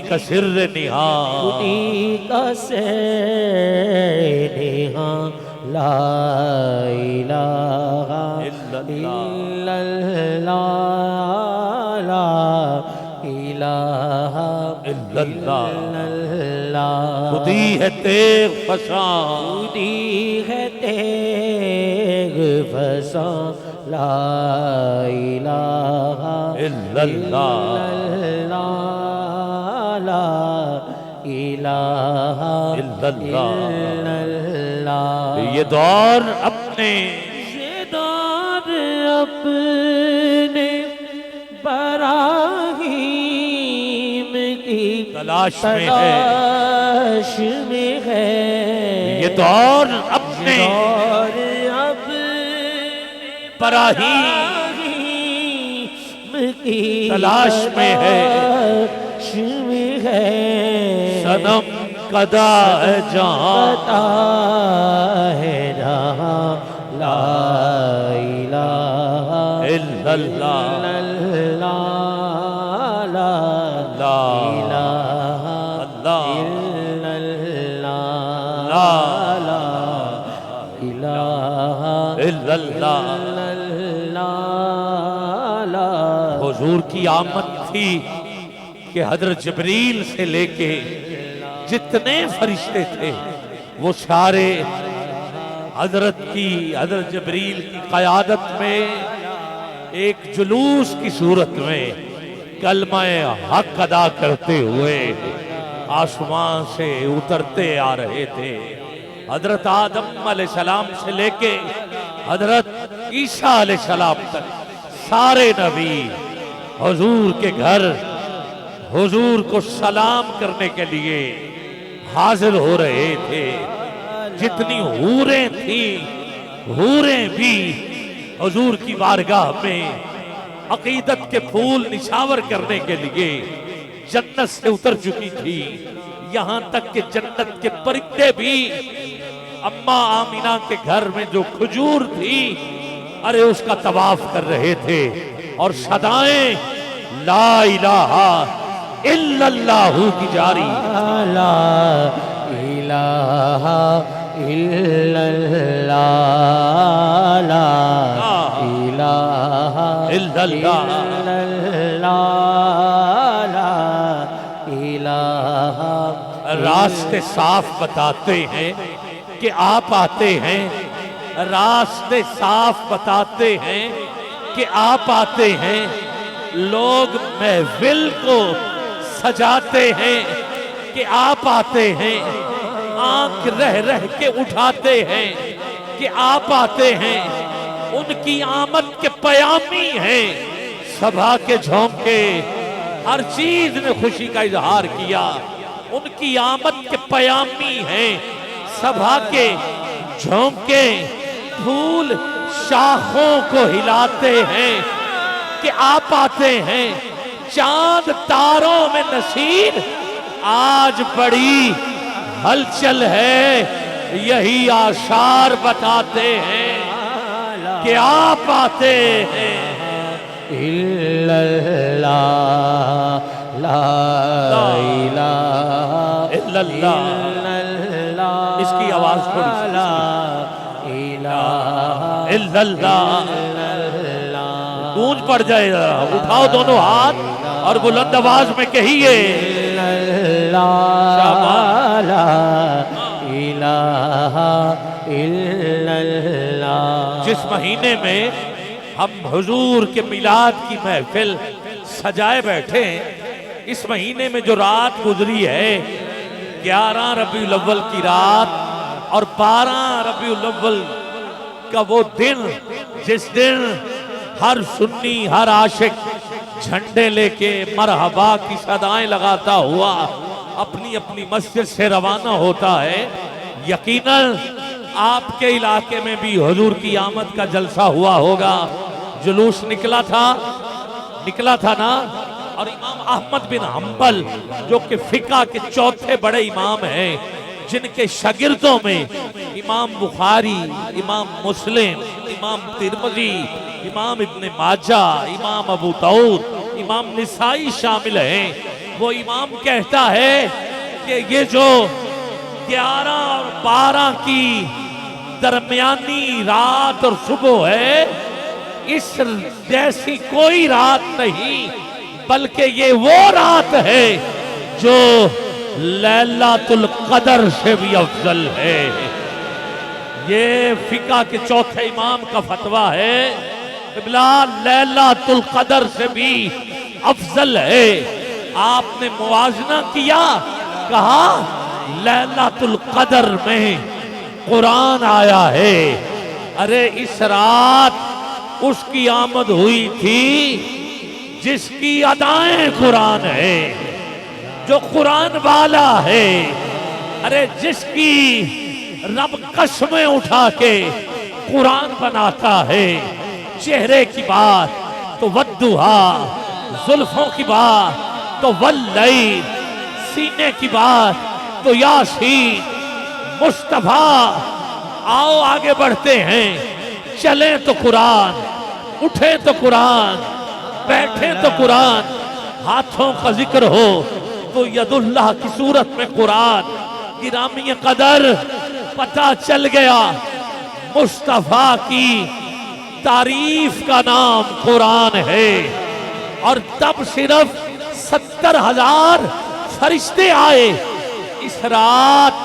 کا سر نہاں خودی کا سر نہاں لا الہ الا اللہ لا الہ الا اللہ خودی ہے تیغ فساں خودی ہے تیغ فساں لا الہ الا اللہ لا الہ الا الا اللہ یہ دور اپنے براہیم کی تلاش میں ہے تلاش میں ہے یہ دور اپنے اور اب براہیم کی تلاش میں ہے تلاش میں ہے صنم قدا ہے جہاں پتا ہے جہاں لا الہ الا اللہ لا لا الہ اللہ الا اللہ لا الہ الا اللہ اللہ حضور کی آمد تھی کہ حضرت جبریل سے لے کے جتنے فرشتے تھے وہ سارے حضرت جبریل کی قیادت میں ایک جلوس کی صورت میں کلمہ حق ادا کرتے ہوئے آسمان سے اترتے آ رہے تھے۔ حضرت آدم علیہ السلام سے لے کے حضرت عیسیٰ علیہ السلام تک سارے نبی حضور کے گھر حضور کو سلام کرنے کے لیے حاضر ہو رہے تھے۔ جتنی حوریں تھیں حوریں بھی حضور کی بارگاہ میں عقیدت کے پھول نچھاور کرنے کے لیے جنت سے اتر چکی تھی، یہاں تک کہ جنت کے پرندے بھی اماں آمینہ کے گھر میں جو کھجور تھی ارے اس کا طواف کر رہے تھے، اور صدائیں لا الہ الا اللہ کی جاری۔ لا الہ الا اللہ لا الہ الا اللہ لا الہ۔ راستے صاف بتاتے ہیں کہ آپ آتے ہیں، راستے صاف بتاتے ہیں کہ آپ آتے ہیں، لوگ محفل کو سجاتے ہیں کہ آپ آتے ہیں، آنکھ رہ رہ کے اٹھاتے ہیں کہ آپ آتے ہیں، ان کی آمد کے پیامی ہیں سبھا کے جھونکے، ہر چیز نے خوشی کا اظہار کیا، ان کی آمد کے پیامی ہیں سبھا کے جھونکے، پھول شاخوں کو ہلاتے ہیں کہ آپ آتے ہیں، چاند تاروں میں نصیر آج بڑی ہلچل ہے، یہی آثار بتاتے ہیں کہ آپ آتے ہیں۔ الا اللہ لا الہ الا اللہ، اس کی آواز تھوڑی سی لا الہ الا اللہ، گونج پڑ جائے گا، اٹھاؤ دونوں ہاتھ اور بلند آواز میں کہیے لا الہ الا اللہ۔ جس مہینے میں ہم حضور کے میلاد کی محفل سجائے بیٹھے ہیں، اس مہینے میں جو رات گزری ہے 11 ربیع الاول کی رات اور 12 ربیع الاول کا وہ دن جس دن ہر سنی ہر عاشق جھنڈے لے کے مرحبا کی صدائیں لگاتا ہوا اپنی اپنی مسجد سے روانہ ہوتا ہے، یقیناً آپ کے علاقے میں بھی حضور کی آمد کا جلسہ ہوا ہوگا، جلوس نکلا تھا نا۔ اور امام احمد بن حنبل جو کہ فقہ کے چوتھے بڑے امام ہیں، جن کے شاگردوں میں امام بخاری، امام مسلم، امام ترمذی، امام ابن ماجہ، امام ابو داؤد، امام نسائی شامل ہیں، وہ امام کہتا ہے کہ یہ جو 11 اور 12 کی درمیانی رات اور صبح ہے، اس جیسی کوئی رات نہیں، بلکہ یہ وہ رات ہے جو لیلۃ القدر سے بھی افضل ہے۔ یہ فقہ کے چوتھے امام کا فتویٰ ہے، قبلہ لیلۃ القدر سے بھی افضل ہے۔ آپ نے موازنہ کیا، کہا لیلۃ القدر میں قرآن آیا ہے۔ ارے اس رات اس کی آمد ہوئی تھی جس کی ادائیں قرآن ہے، جو قرآن والا ہے۔ ارے جس کی رب قسمیں اٹھا کے قرآن بناتا ہے، چہرے کی بات تو والضحیٰ، زلفوں کی بات تو واللیل، سینے کی بات تو یاسین، مصطفیٰ۔ آؤ آگے بڑھتے ہیں، چلیں تو قرآن، اٹھیں تو قرآن، بیٹھیں تو قرآن، ہاتھوں کا ذکر ہو تو ید اللہ کی صورت میں قرآن۔ گرامی قدر پتہ چل گیا، مصطفیٰ کی تعریف کا نام قرآن ہے، اور تب صرف 70,000 فرشتے آئے اس رات۔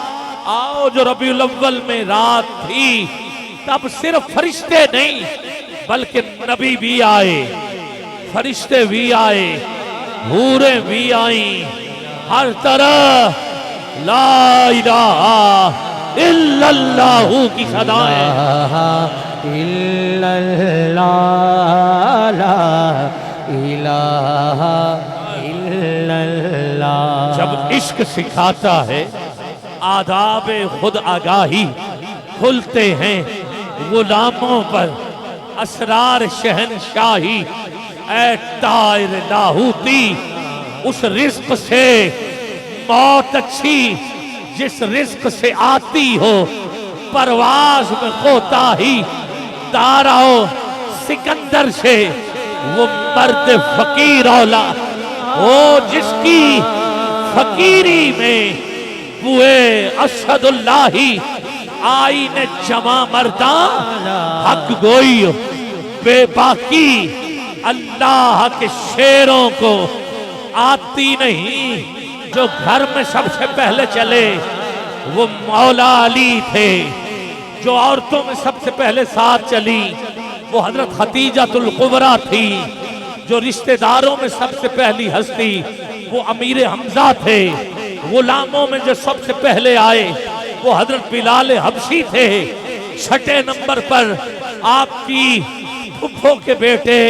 آؤ جو ربیع الاول میں رات تھی، تب صرف فرشتے نہیں بلکہ نبی بھی آئے، فرشتے بھی آئے، حوریں بھی آئیں، ہر طرح لا الہ الا اللہ کی صدائیں، الا اللہ، لا الہ الا اللہ۔ جب عشق سکھاتا ہے آداب خود آگاہی کھلتے ہیں غلاموں پر، اسرار شہنشاہی۔ اے طائر لاہوتی، اس رزق سے موت اچھی جس رزق سے آتی ہو، پرواز میں کوتاہی داراؤ سکندر سے، وہ مرد فقیر اولا ہو جس کی فقیری میں بوئے اسد اللہ آئین جمع مردان، حق گوئی بے باکی اللہ کے شیروں کو آتی نہیں۔ جو گھر میں سب سے پہلے چلے وہ مولا علی تھے، جو عورتوں میں سب سے پہلے ساتھ چلی وہ حضرت خدیجہ الکبریٰ تھی، جو رشتہ داروں میں سب سے پہلی ہستی وہ امیر حمزہ تھے، غلاموں میں جو سب سے پہلے آئے وہ حضرت بلال حبشی تھے، چھٹے نمبر پر آپ کی پھپھو کے بیٹے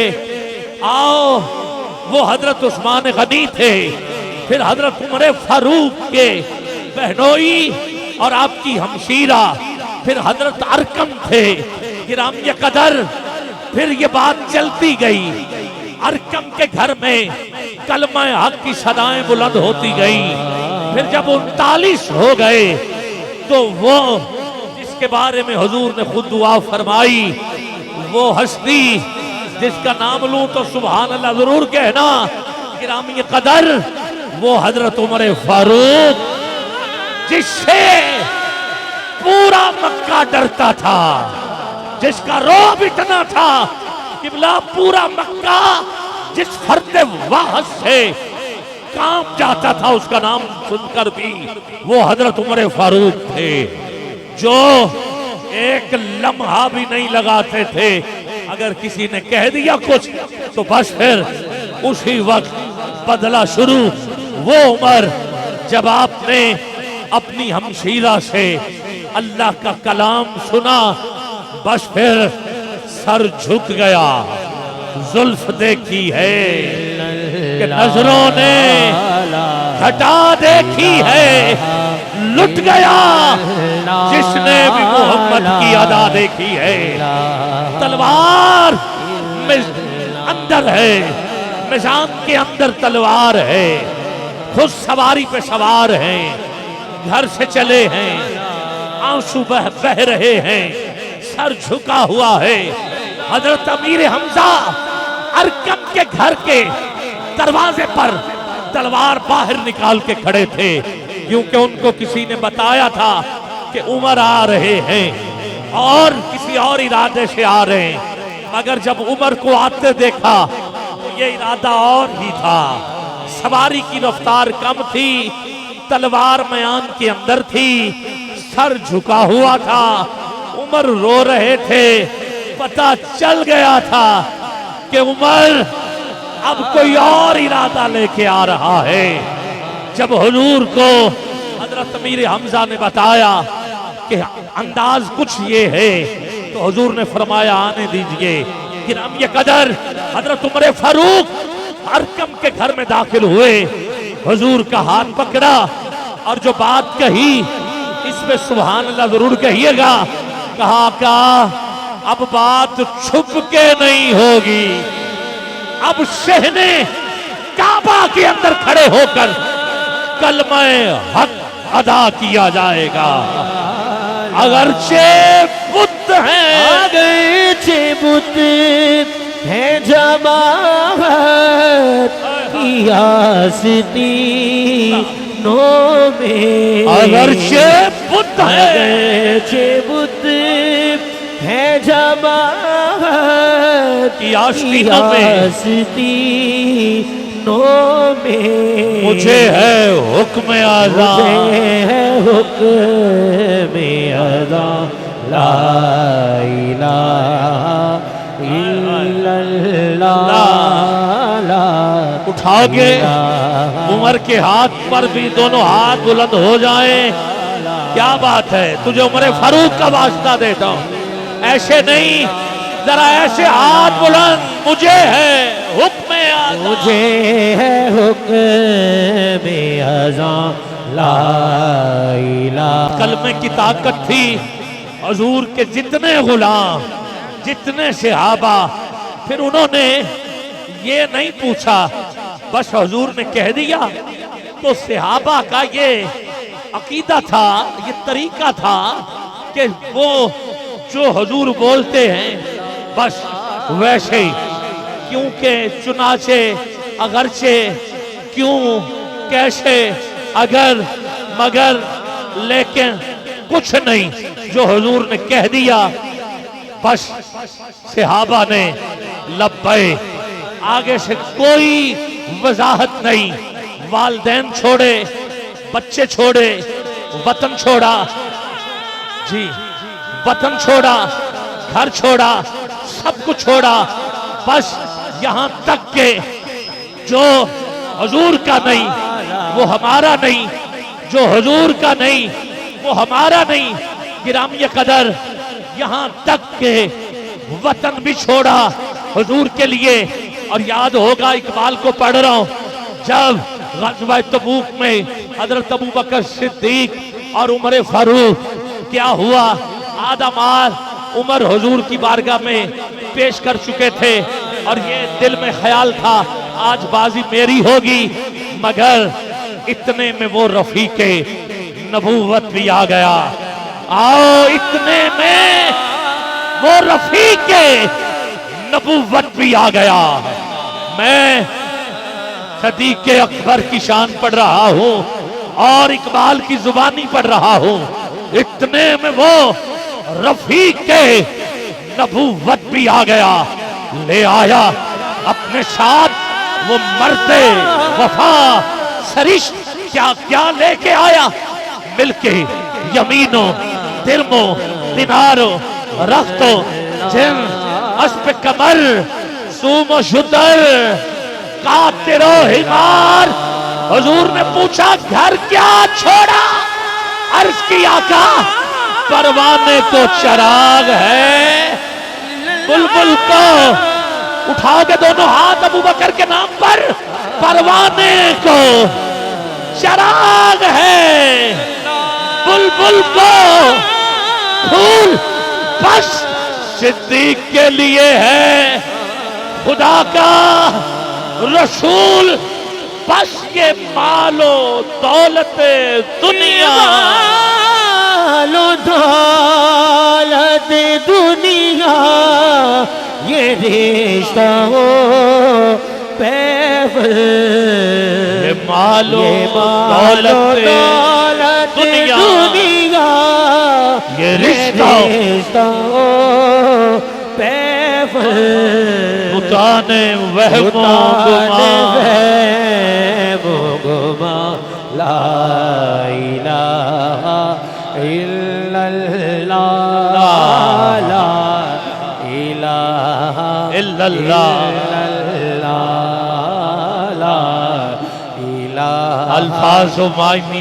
آؤ وہ حضرت عثمان غنی تھے، پھر حضرت عمر فاروق کے بہنوئی اور آپ کی ہمشیرہ، پھر حضرت ارکم تھے۔ گرامی قدر پھر یہ بات چلتی گئی، ارکم کے گھر میں کلمہ حق کی صدائیں بلند ہوتی گئی۔ پھر جب 39 ہو گئے تو وہ جس کے بارے میں حضور نے خود دعا فرمائی، وہ ہستی جس کا نام لوں تو سبحان اللہ ضرور کہنا، گرامی قدر وہ حضرت عمر فاروق، جس سے پورا مکہ ڈرتا تھا، جس کا رعب اتنا تھا قبلہ پورا مکہ جس فرد واحد سے کام جاتا تھا اس کا نام سن کر بھی، وہ حضرت عمر فاروق تھے، جو ایک لمحہ بھی نہیں لگاتے تھے۔ اگر کسی نے کہہ دیا کچھ تو بس پھر اسی وقت بدلہ شروع۔ وہ عمر جب آپ نے اپنی ہمشیرہ سے اللہ کا کلام سنا، بس پھر سر جھک گیا، زلف دیکھی ہے کہ نظروں نے ہٹا دیکھی ہے، لٹ گیا جس نے بھی محمد کی ادا دیکھی ہے۔ تلوار میں اندر ہے، میدان کے اندر تلوار ہے، خود سواری پہ سوار ہیں، گھر سے چلے ہیں، آنسو بہ رہے ہیں، سر جھکا ہوا ہے۔ حضرت امیر حمزہ ارکم کے گھر کے دروازے پر تلوار باہر نکال کے کھڑے تھے، کیونکہ ان کو کسی نے بتایا تھا کہ عمر آ رہے ہیں اور کسی اور ارادے سے آ رہے ہیں، مگر جب عمر کو آتے دیکھا تو یہ ارادہ اور ہی تھا۔ سواری کی رفتار کم تھی، تلوار میان کے اندر تھی، سر جھکا ہوا تھا، عمر رو رہے تھے۔ پتہ چل گیا تھا کہ عمر اب کوئی اور ارادہ لے کے آ رہا ہے۔ جب حضور کو حضرت امیر حمزہ نے بتایا کہ انداز کچھ یہ ہے تو حضور نے فرمایا آنے دیجئے۔ گرامی قدر حضرت عمر فاروق ارقم کے گھر میں داخل ہوئے، حضور کا ہاتھ پکڑا اور جو بات کہی اس میں سبحان اللہ ضرور کہیے گا، کہا کہ اب بات چھپ کے نہیں ہوگی، اب شہنے کعبہ کے اندر کھڑے ہو کر کلمہ حق ادا کیا جائے گا۔ اگرچہ بت ہیں، اگرچہ بت ہے جماعت کی آستینوں میں، اگرچہ بت ہیں، اگرچہ بت ہے جماعت کی آستینوں میں، مجھے ہے حکم اذاں، مجھے ہے حکم اذاں، لا الہ الا اللہ، لا اٹھا کے عمر کے ہاتھ پر بھی دونوں ہاتھ بلند ہو جائیں۔ کیا بات ہے، تجھے عمر فاروق کا واسطہ دیتا ہوں، ایسے نہیں، ذرا ایسے ہاتھ بلند، مجھے ہے حکم اذاں، مجھے ہے حکم اذاں، لا الہ۔ کلمے کی طاقت تھی۔ حضور کے جتنے غلام، جتنے صحابہ، پھر انہوں نے یہ نہیں پوچھا، بس حضور نے کہہ دیا تو صحابہ کا یہ عقیدہ تھا، یہ طریقہ تھا کہ وہ جو حضور بولتے ہیں بس ویسے ہی، کیونکہ چنانچہ اگرچہ کیوں کیسے اگر مگر لیکن کچھ نہیں، جو حضور نے کہہ دیا بس صحابہ نے لبے، آگے سے کوئی وضاحت نہیں۔ والدین چھوڑے، بچے چھوڑے، وطن چھوڑا، جی وطن چھوڑا، گھر چھوڑا، سب کچھ چھوڑا، بس یہاں تک کہ جو حضور کا نہیں وہ ہمارا نہیں، جو حضور کا نہیں وہ ہمارا نہیں۔ گرامی قدر یہاں تک کہ وطن بھی چھوڑا حضور کے لیے۔ اور یاد ہوگا، اقبال کو پڑھ رہا ہوں، جب غزوہ تبوک میں حضرت ابوبکر صدیق اور عمر فاروق کیا ہوا، آدھا مال عمر حضور کی بارگاہ میں پیش کر چکے تھے اور یہ دل میں خیال تھا آج بازی میری ہوگی، مگر اتنے میں وہ رفیق نبوت بھی آ گیا۔ آؤ اتنے میں وہ رفیق نبوت بھی آ گیا۔ میں صدیق اکبر کی شان پڑھ رہا ہوں اور اقبال کی زبانی پڑھ رہا ہوں، اتنے میں وہ رفیق نبوت بھی آ گیا، لے آیا اپنے ساتھ وہ مرد وفا سرشت، کیا کیا لے کے آیا، مل کے یمینوں درموں دیناروں رختوں جن اسب کمر سوم و شدر قاطر و حمار۔ حضور نے پوچھا گھر کیا چھوڑا، عرض کی آقا پروانے کو چراغ ہے، بلبل کو اٹھاؤ گے دونوں ہاتھ ابوبکر کے نام پر، پروانے کو چراغ ہے، بلبل کو پھول بس صدیق کے لیے ہے، خدا کا رسول بس یہ مال و دولت دنیا، مال و دولت دنیا یہ رشتہ ہو پیوند، مال و یہ مال و دولت دولت دنیا دنیا یہ رشتہ بتانے وہم و گمان لا الہ الا اللہ لا الہ الا اللہ لا الہ الفاظ و معنی